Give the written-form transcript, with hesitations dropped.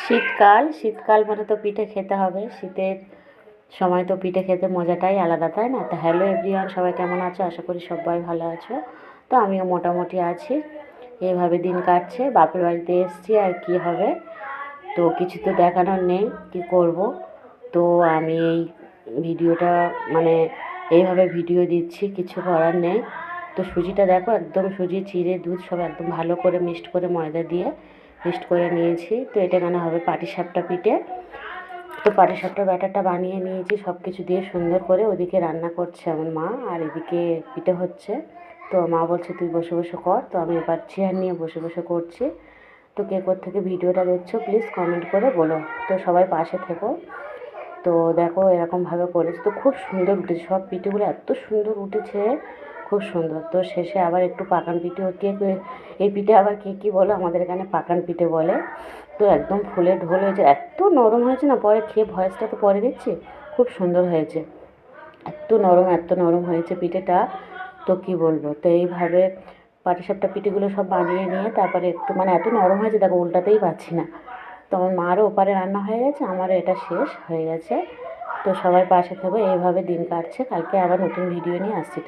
শীতকাল মানে তো পিঠে খেতে হবে। শীতের সময় তো পিঠে খেতে মজাটাই আলাদা, তাই না? তো হ্যালো এভরিওয়ান, সবাই কেমন আছো? আশা করি সবাই ভালো আছো। তো আমিও মোটামুটি আছি। এইভাবে দিন কাটছে। বাপের বাড়িতে এসেছি, আর কি হবে। তো কিছু তো দেখানোর নেই, কি করব। তো আমি এই ভিডিওটা মানে এইভাবে ভিডিও দিচ্ছি, কিছু করার নেই। তো সুজিটা দেখো, একদম সুজি চিড়ে দুধ সব একদম ভালো করে মিক্সড করে ময়দা দিয়ে মিক্সড করে নিয়েছি। তো এটা কেন হবে পাটিসাপটা পিঠে। তো পাটিসাপটার ব্যাটারটা বানিয়ে নিয়েছি সব কিছু দিয়ে সুন্দর করে। ওদিকে রান্না করছে আমার মা, আর এদিকে পিঠে হচ্ছে। তো মা বলছে তুই বসে বসে কর। তো আমি এবার চেয়ার নিয়ে বসে বসে করছি। তো কে থেকে ভিডিওটা দেখছো প্লিজ কমেন্ট করে বলো। তো সবাই পাশে থেকো। তো দেখো এরকমভাবে করেছি, তো খুব সুন্দর উঠেছে সব পিঠেগুলো, এত সুন্দর উঠেছে, খুব সুন্দর। তো শেষে আবার একটু পাকান পিঠে, এই পিঠে আবার কে কী বলো, আমাদের এখানে পাকান পিঠে বলে। তো একদম ফুলে ঢোল হয়েছে, এত নরম হয়েছে না, পরে খেয়ে ভয়েসটা তো পরে দিচ্ছি। খুব সুন্দর হয়েছে, এত নরম হয়েছে পিঠেটা, তো কী বলবো। তো এইভাবে পাটিসাপটা পিঠেগুলো সব বানিয়ে নিয়ে তারপরে একটু মানে এত নরম হয়েছে দেখো, উল্টাতেই পারছি না। তো আমার মারও ওপারে রান্না হয়ে গেছে, আমারও এটা শেষ হয়ে গেছে। তো সবাই পাশে থাকো, এইভাবে দিন কাটছে। কালকে আবার নতুন ভিডিও নিয়ে আসছি।